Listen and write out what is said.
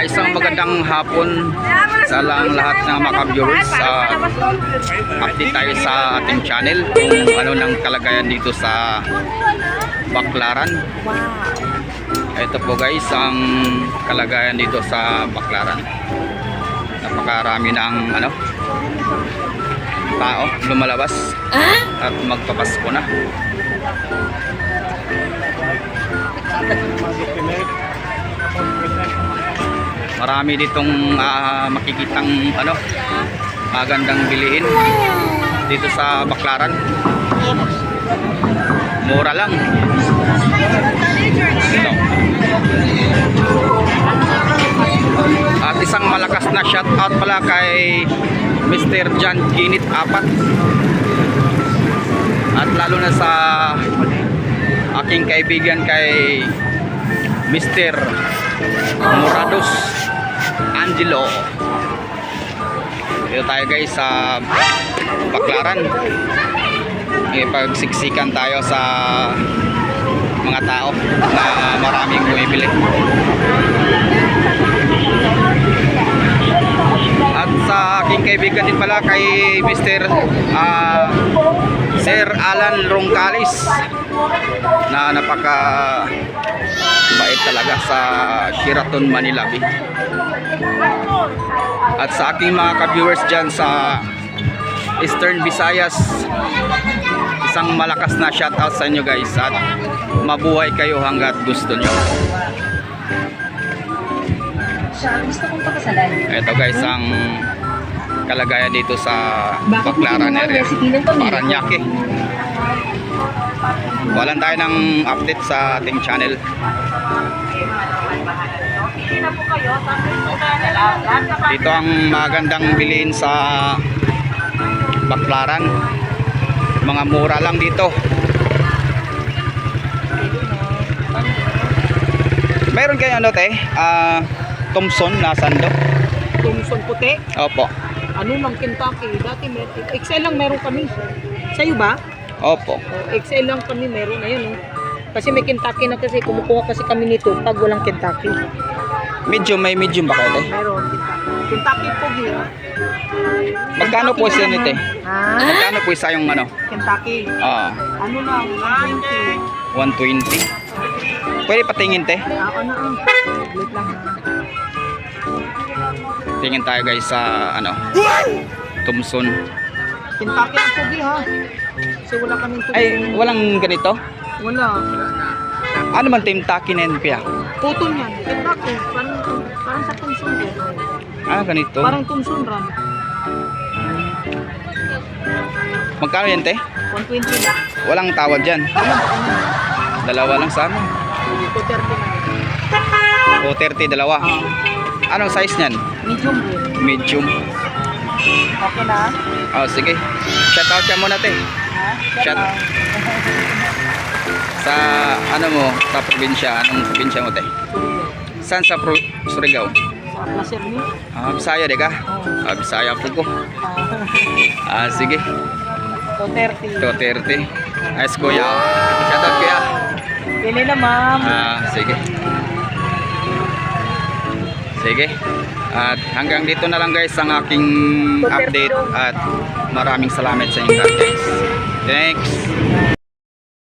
Isang magandang hapon sa lahat ng mga viewers. Update tayo sa ating channel kung ano ng kalagayan dito sa Baclaran. Ito po guys ang kalagayan dito sa Baclaran. Napakarami ng tao lumalabas at magpapasko na. Marami ditong makikitang magandang bilihin dito sa Baclaran. Mura lang. Ito. At isang malakas na shout out pala kay Mr. John Ginit 4. At lalo na sa aking kaibigan kay Mr. Morados Angelo. Dito tayo guys sa Baclaran. Ipagsiksikan tayo sa mga tao na maraming bumibili. At sa aking kaibigan din pala kay Mr. Sir Alan Roncalis na napaka bait talaga sa Sheraton Manila Bay. At sa aking mga ka-viewers dyan sa Eastern Visayas, isang malakas na shoutout sa inyo guys at mabuhay kayo hanggat gusto nyo. Ito guys ang kalagayan dito sa Baclaran area, Paranaque. Walan tayo ng update sa ating channel. Dito ang magandang bilhin sa Baclaran. Mga mura lang dito. Mayroon kayo Thompson na sando? Thompson puti? Opo. Ano ng Kentucky? Dati XL lang meron kami. Sa'yo ba? Opo. XL lang kami meron. Ayun Kasi may Kentucky na kasi. Kumukuha kasi kami nito pag walang Kentucky. Medium, may medium ba kayo? Meron. Kentucky po yun. Magkano po isa nito? Ha? Magkano po isa yung Kentucky. Ano lang? 120. Pwede patingin te? Ako na Wait lang. Tingin tayo guys sa Thompson. Kentucky ang pogi ha. Kasi wala kaming tuloy. Ay, walang ganito? Wala. Ano man Kentucky na yun kaya? Puton yan. Kentucky. Parang sa Thompson din. Ganito. Parang Thompson run. Magkano yan te? 120 lang. Walang tawad dyan. Dalawa lang sana. 230 dalawa. Anong size niyan? Medium din. Medium. Okay na? Sige. Shout out ka muna te. Shout out. Sa sa probinsya. Anong probinsya mo te? Saan sa Surigao? Sa Placer ni? Bisaya de ka? Bisaya po ko. Sige. 230. 230. Ayos kuya. Shout out kuya. Pili na ma'am. Sige. Sige. At hanggang dito na lang guys ang aking update at maraming salamat sa inyo guys. Thanks.